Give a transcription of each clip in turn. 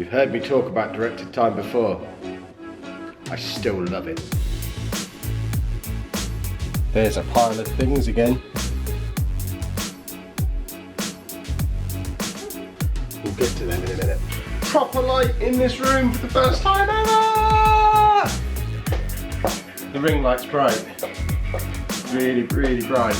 You've heard me talk about directed time before. I still love it. There's a pile of things again. We'll get to them in a minute. Proper light in this room for the first time ever! The ring light's bright. Really, really bright.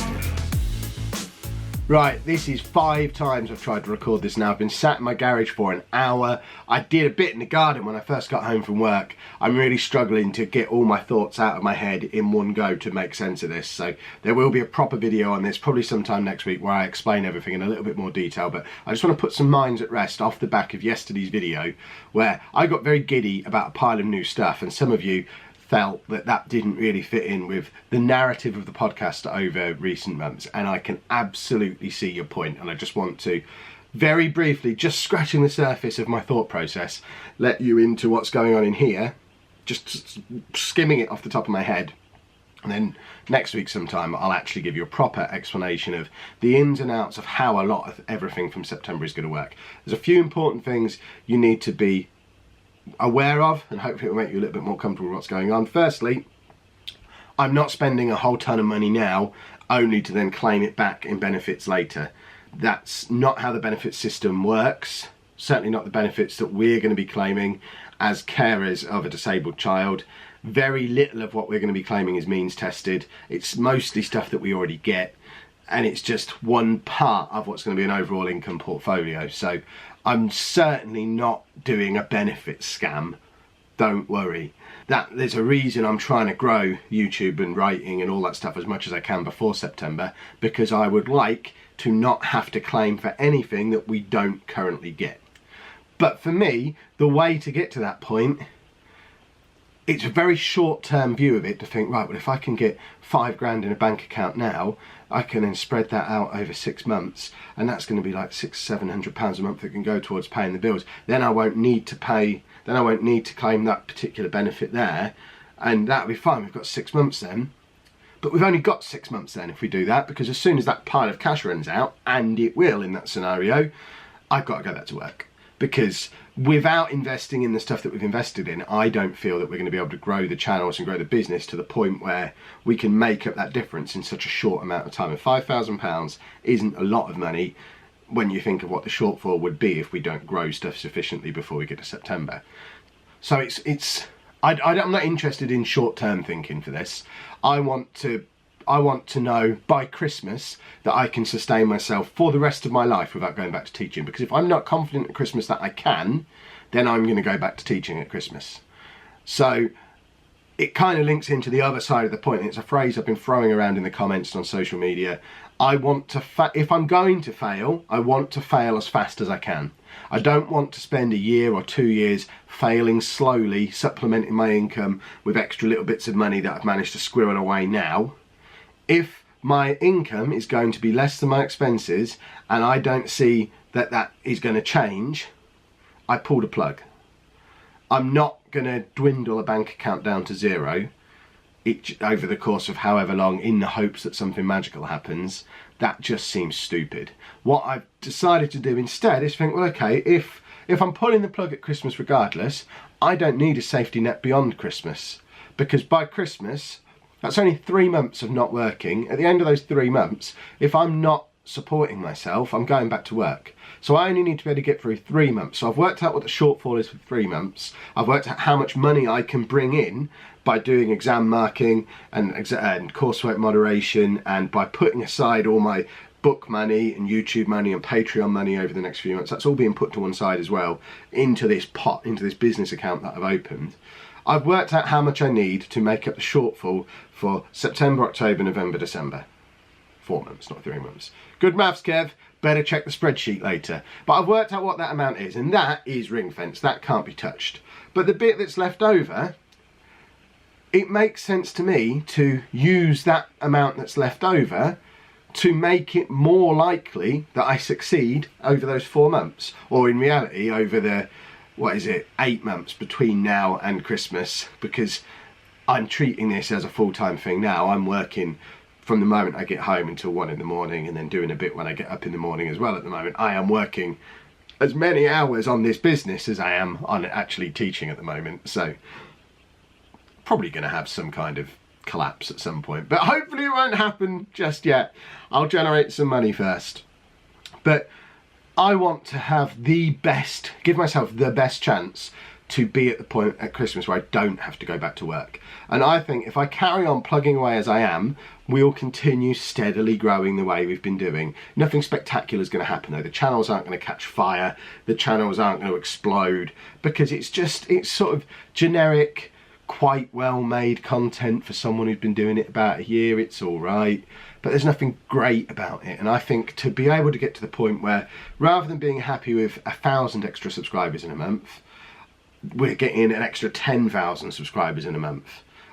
Right, this is 5 times I've tried to record this now. I've been sat in my garage for an hour. I did a bit in the garden when I first got home from work. I'm really struggling to get all my thoughts out of my head in one go to make sense of this. So there will be a proper video on this, probably sometime next week, where I explain everything in a little bit more detail. But I just want to put some minds at rest off the back of yesterday's video, where I got very giddy about a pile of new stuff, and some of you felt that that didn't really fit in with the narrative of the podcast over recent months, and I can absolutely see your point. And I just want to very briefly, just scratching the surface of my thought process, let you into what's going on in here, just skimming it off the top of my head. And then next week sometime I'll actually give you a proper explanation of the ins and outs of how a lot of everything from September is going to work. There's a few important things you need to be aware of, and hopefully it will make you a little bit more comfortable with what's going on. Firstly, I'm not spending a whole ton of money now only to then claim it back in benefits later. That's not how the benefits system works. Certainly not the benefits that we're going to be claiming as carers of a disabled child. Very little of what we're going to be claiming is means tested. It's mostly stuff that we already get, and it's just one part of what's going to be an overall income portfolio. So I'm certainly not doing a benefit scam, don't worry. There's a reason I'm trying to grow YouTube and writing and all that stuff as much as I can before September, because I would like to not have to claim for anything that we don't currently get. But for me, the way to get to that point, it's a very short-term view of it to think, right, well, if I can get £5 in a bank account now, I can then spread that out over 6 months, and that's going to be like £600-700 a month that can go towards paying the bills. Then I won't need to claim that particular benefit there, and that'll be fine. We've got 6 months then. But we've only got 6 months then if we do that, because as soon as that pile of cash runs out, and it will in that scenario, I've got to go back to work. Because without investing in the stuff that we've invested in, I don't feel that we're going to be able to grow the channels and grow the business to the point where we can make up that difference in such a short amount of time. And £5,000 isn't a lot of money when you think of what the shortfall would be if we don't grow stuff sufficiently before we get to September. So I'm not interested in short-term thinking for this. I want to know by Christmas that I can sustain myself for the rest of my life without going back to teaching. Because if I'm not confident at Christmas that I can, then I'm going to go back to teaching at Christmas. So it kind of links into the other side of the point. It's a phrase I've been throwing around in the comments on social media. I want to, if I'm going to fail, I want to fail as fast as I can. I don't want to spend a year or 2 years failing slowly, supplementing my income with extra little bits of money that I've managed to squirrel away now. If my income is going to be less than my expenses and I don't see that that is going to change, I pull the plug. I'm not going to dwindle a bank account down to zero over the course of however long in the hopes that something magical happens. That just seems stupid. What I've decided to do instead is think, well, okay, if I'm pulling the plug at Christmas regardless, I don't need a safety net beyond Christmas, because by Christmas, that's only 3 months of not working. At the end of those 3 months, if I'm not supporting myself, I'm going back to work. So I only need to be able to get through 3 months. So I've worked out what the shortfall is for 3 months. I've worked out how much money I can bring in by doing exam marking and coursework moderation, and by putting aside all my book money and YouTube money and Patreon money over the next few months. That's all being put to one side as well into this pot, into this business account that I've opened. I've worked out how much I need to make up the shortfall for September, October, November, December. 4 months, not 3 months. Good maths, Kev. Better check the spreadsheet later. But I've worked out what that amount is, and that is ring fence. That can't be touched. But the bit that's left over, it makes sense to me to use that amount that's left over to make it more likely that I succeed over those 4 months. Or in reality, over the 8 months between now and Christmas, because I'm treating this as a full-time thing now. I'm working from the moment I get home until 1 in the morning, and then doing a bit when I get up in the morning as well. At the moment I am working as many hours on this business as I am on actually teaching at the moment. So probably going to have some kind of collapse at some point, but hopefully it won't happen just yet. I'll generate some money first. But I want to have give myself the best chance to be at the point at Christmas where I don't have to go back to work. And I think if I carry on plugging away as I am, we'll continue steadily growing the way we've been doing. Nothing spectacular is going to happen though. The channels aren't going to catch fire. The channels aren't going to explode, because it's sort of generic, quite well made content for someone who's been doing it about a year. It's all right, but there's nothing great about it. And I think to be able to get to the point where, rather than being happy with 1,000 extra subscribers in a month, we're getting an extra 10,000 subscribers in a month.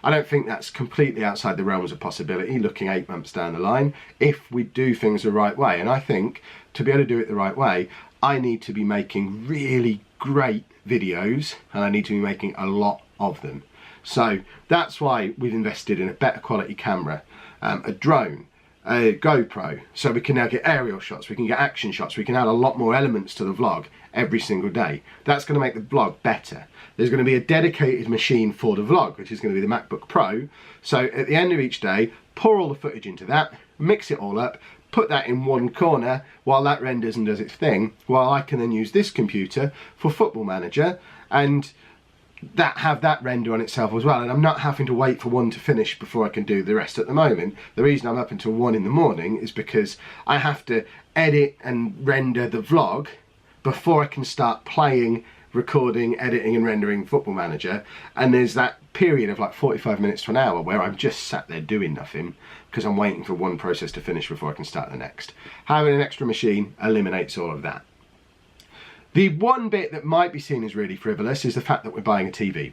I don't think that's completely outside the realms of possibility looking 8 months down the line, if we do things the right way. And I think to be able to do it the right way, I need to be making really great videos, and I need to be making a lot of them. So that's why we've invested in a better quality camera, a drone, a GoPro, so we can now get aerial shots, we can get action shots, we can add a lot more elements to the vlog every single day. That's going to make the vlog better. There's going to be a dedicated machine for the vlog, which is going to be the MacBook Pro. So at the end of each day, pour all the footage into that, mix it all up, put that in one corner while that renders and does its thing, while I can then use this computer for Football Manager and have that render on itself as well, and I'm not having to wait for one to finish before I can do the rest at the moment. The reason I'm up until 1 in the morning is because I have to edit and render the vlog before I can start playing, recording, editing and rendering Football Manager, and there's that period of like 45 minutes to an hour where I'm just sat there doing nothing because I'm waiting for one process to finish before I can start the next. Having an extra machine eliminates all of that. The one bit that might be seen as really frivolous is the fact that we're buying a TV.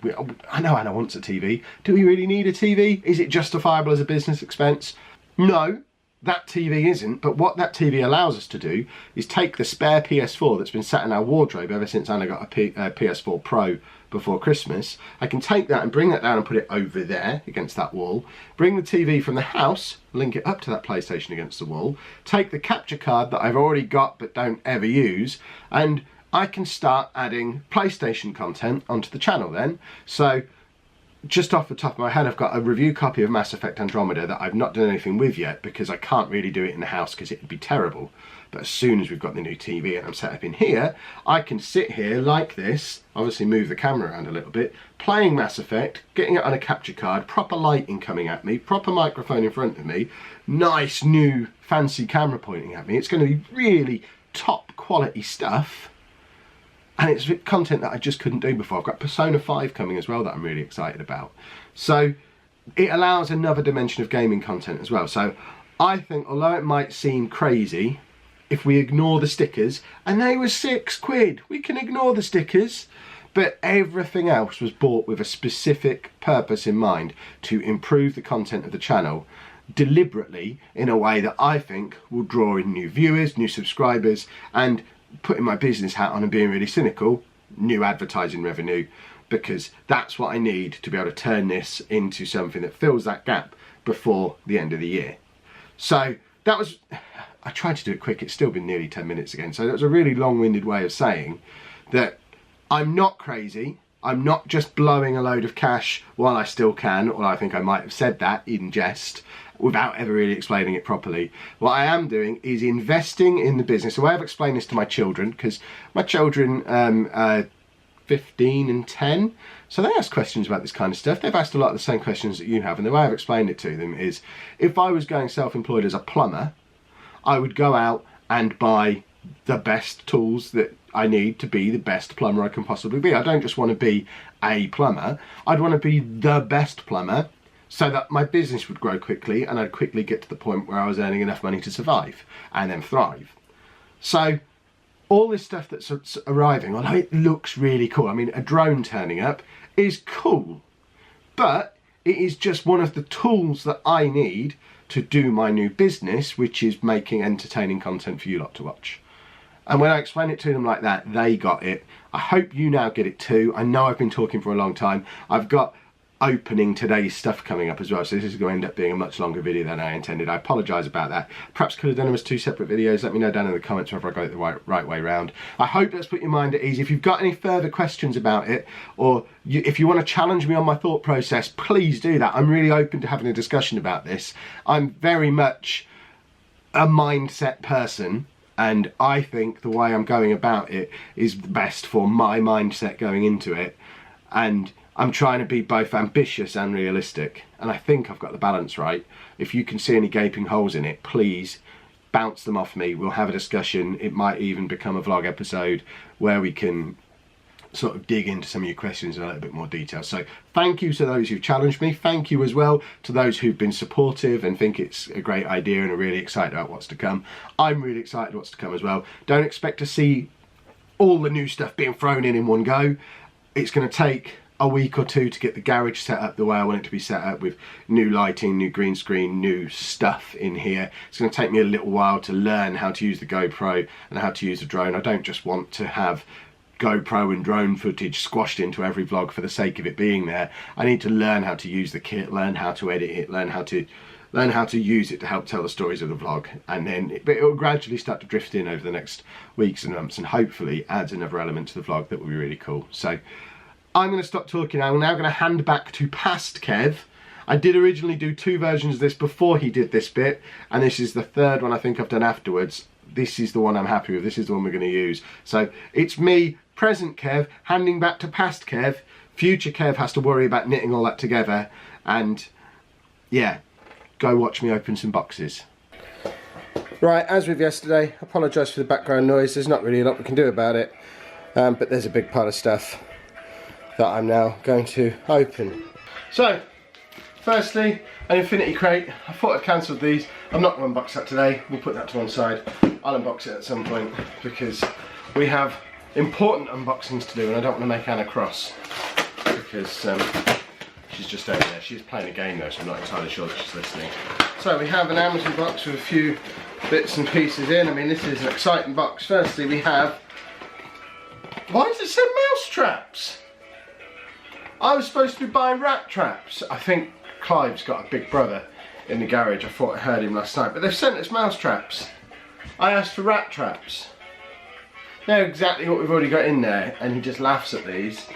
I know Anna wants a TV. Do we really need a TV? Is it justifiable as a business expense? No, that TV isn't. But what that TV allows us to do is take the spare PS4 that's been sat in our wardrobe ever since Anna got a PS4 Pro before Christmas. I can take that and bring that down and put it over there against that wall. Bring the TV from the house, link it up to that PlayStation against the wall. Take the capture card that I've already got but don't ever use, and I can start adding PlayStation content onto the channel then. So just off the top of my head, I've got a review copy of Mass Effect Andromeda that I've not done anything with yet because I can't really do it in the house because it would be terrible. But as soon as we've got the new TV and I'm set up in here, I can sit here like this, obviously move the camera around a little bit, playing Mass Effect, getting it on a capture card, proper lighting coming at me, proper microphone in front of me, nice new fancy camera pointing at me. It's going to be really top quality stuff. And it's content that I just couldn't do before. I've got Persona 5 coming as well that I'm really excited about. So it allows another dimension of gaming content as well. So I think, although it might seem crazy, if we ignore the stickers, and they were £6, we can ignore the stickers, but everything else was bought with a specific purpose in mind to improve the content of the channel deliberately in a way that I think will draw in new viewers, new subscribers, and putting my business hat on and being really cynical, new advertising revenue, because that's what I need to be able to turn this into something that fills that gap before the end of the year. So that was, I tried to do it quick, it's still been nearly 10 minutes again, so that was a really long-winded way of saying that I'm not crazy, I'm not just blowing a load of cash while I still can, or I think I might have said that in jest, without ever really explaining it properly. What I am doing is investing in the business. The way I've explained this to my children, because my children are 15 and 10, so they ask questions about this kind of stuff. They've asked a lot of the same questions that you have, and the way I've explained it to them is, if I was going self-employed as a plumber, I would go out and buy the best tools that I need to be the best plumber I can possibly be. I don't just want to be a plumber, I'd want to be the best plumber, so that my business would grow quickly and I'd quickly get to the point where I was earning enough money to survive and then thrive. So all this stuff that's arriving, although it looks really cool, I mean, a drone turning up is cool, but it is just one of the tools that I need to do my new business, which is making entertaining content for you lot to watch. And when I explain it to them like that, they got it. I hope you now get it too. I know I've been talking for a long time. I've got opening today's stuff coming up as well, so this is going to end up being a much longer video than I intended. I apologise about that. Perhaps could have done them as 2 separate videos. Let me know down in the comments whether I got it the right way round. I hope that's put your mind at ease. If you've got any further questions about it, or if you want to challenge me on my thought process, please do that. I'm really open to having a discussion about this. I'm very much a mindset person, and I think the way I'm going about it is best for my mindset going into it, and I'm trying to be both ambitious and realistic, and I think I've got the balance right. If you can see any gaping holes in it, please bounce them off me. We'll have a discussion. It might even become a vlog episode where we can sort of dig into some of your questions in a little bit more detail. So thank you to those who've challenged me. Thank you as well to those who've been supportive and think it's a great idea and are really excited about what's to come. I'm really excited what's to come as well. Don't expect to see all the new stuff being thrown in one go. It's going to take a week or two to get the garage set up the way I want it to be set up, with new lighting, new green screen, new stuff in here. It's going to take me a little while to learn how to use the GoPro and how to use the drone. I don't just want to have GoPro and drone footage squashed into every vlog for the sake of it being there. I need to learn how to use the kit, learn how to edit it, learn how to use it to help tell the stories of the vlog, and then it will gradually start to drift in over the next weeks and months, and hopefully adds another element to the vlog that will be really cool. So I'm going to stop talking now. I'm now going to hand back to past Kev. I did originally do 2 versions of this before he did this bit, and this is the 3rd one I think I've done afterwards. This is the one I'm happy with. This is the one we're going to use. So it's me, present Kev, handing back to past Kev. Future Kev has to worry about knitting all that together, and yeah, go watch me open some boxes. Right, as with yesterday, apologise for the background noise. There's not really a lot we can do about it, but there's a big pile of stuff that I'm now going to open. So, firstly, an infinity crate. I thought I'd cancelled these. I'm not going to unbox that today. We'll put that to one side. I'll unbox it at some point because we have important unboxings to do, and I don't want to make Anna cross because she's just over there. She's playing a game though, so I'm not entirely sure that she's listening. So we have an Amazon box with a few bits and pieces in. I mean, this is an exciting box. Firstly, we have... Why does it say mouse traps? I was supposed to be buying rat traps. I think Clive's got a big brother in the garage. I thought I heard him last night, but they've sent us mouse traps. I asked for rat traps. They're exactly what we've already got in there, and he just laughs at these.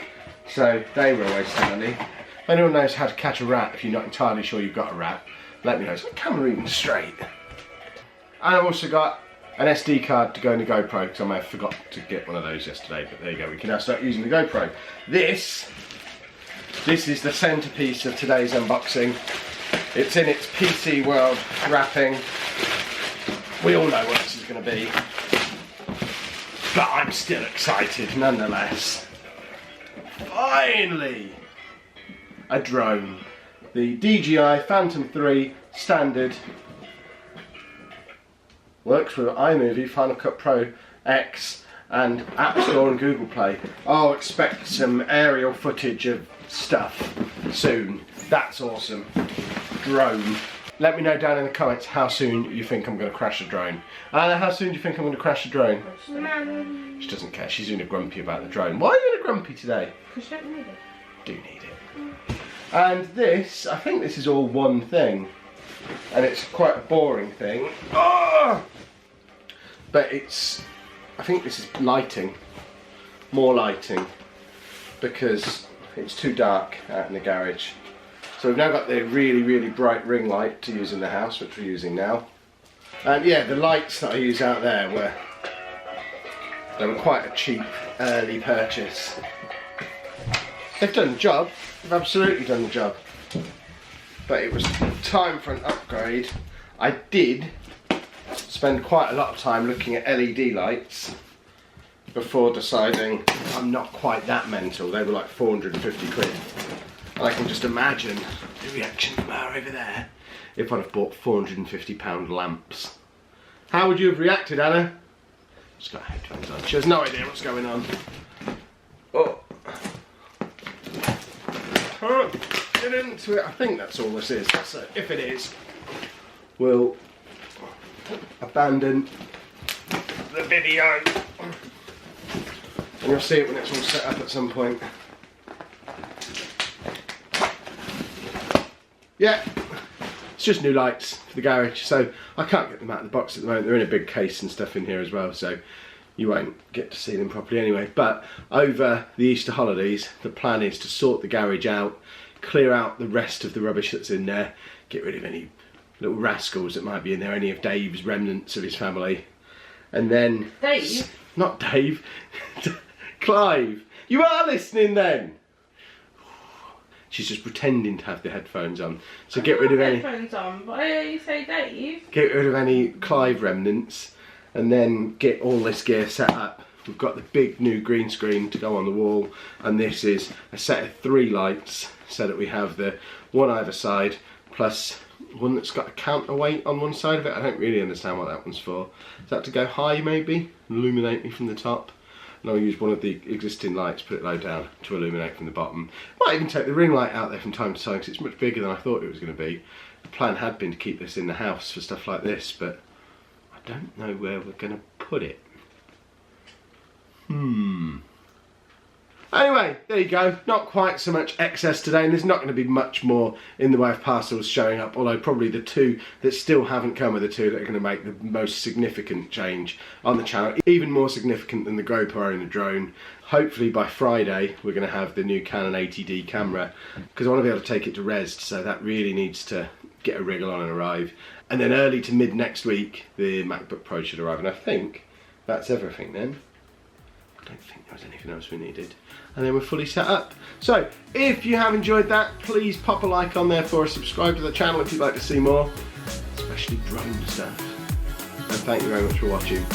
So they were a waste of money. If anyone knows how to catch a rat, if you're not entirely sure you've got a rat, let me know. Is the camera even straight? And I've also got an SD card to go in the GoPro, because I may have forgot to get one of those yesterday, but there you go, we can now start using the GoPro. This is the centrepiece of today's unboxing. It's in its PC World wrapping. We all know what this is going to be, but I'm still excited nonetheless. Finally! A drone. The DJI Phantom 3 standard. Works with iMovie, Final Cut Pro X, and App Store and Google Play. Oh, expect some aerial footage of stuff soon. That's awesome. Drone. Let me know down in the comments how soon you think I'm going to crash a drone. Anna, how soon do you think I'm going to crash a drone? She doesn't care. She's in a grumpy about the drone. Why are you in a grumpy today? Because you don't need it. Do need it. And this, I think this is all one thing. And it's quite a boring thing. Oh! But it's, I think this is lighting. More lighting. Because it's too dark out in the garage. So we've now got the really, really bright ring light to use in the house, which we're using now. And yeah, the lights that I use out there were quite a cheap early purchase. They've done the job. They've absolutely done the job. But it was time for an upgrade. I did spend quite a lot of time looking at LED lights before deciding I'm not quite that mental. They were like 450 quid. And I can just imagine the reaction from her over there if I'd have bought £450 lamps. How would you have reacted, Anna? She's got headphones on. She has no idea what's going on. Oh. Get into it. I think that's all this is. So if it is, we'll abandon the video. And you'll see it when it's all set up at some point. yeah, it's just new lights for the garage, so I can't get them out of the box at the moment. They're in a big case and stuff in here as well, so you won't get to see them properly anyway. But over the Easter holidays, the plan is to sort the garage out, clear out the rest of the rubbish that's in there, get rid of any little rascals that might be in there, any of Dave's remnants of his family, and then... Dave? Not Dave. Clive. You are listening then. She's just pretending to have the headphones on. So get rid of any... headphones on, but I you say Dave. Get rid of any Clive remnants, and then get all this gear set up. We've got the big new green screen to go on the wall, and this is a set of 3 lights, so that we have the one either side, plus one that's got a counterweight on one side of it. I don't really understand what that one's for. Is that to go high maybe? Illuminate me from the top? And I'll use one of the existing lights, put it low down to illuminate from the bottom. Might even take the ring light out there from time to time because it's much bigger than I thought it was going to be. The plan had been to keep this in the house for stuff like this, but I don't know where we're going to put it. Anyway, there you go. Not quite so much excess today, and there's not going to be much more in the way of parcels showing up, although probably the 2 that still haven't come are the 2 that are going to make the most significant change on the channel, even more significant than the GoPro and the drone. Hopefully by Friday we're going to have the new Canon 80D camera, because I want to be able to take it to Resd, so that really needs to get a wriggle on and arrive. And then early to mid next week the MacBook Pro should arrive, and I think that's everything then. I don't think there was anything else we needed. And then we're fully set up. So, if you have enjoyed that, please pop a like on there for us. Subscribe to the channel if you'd like to see more, especially drone stuff. And thank you very much for watching.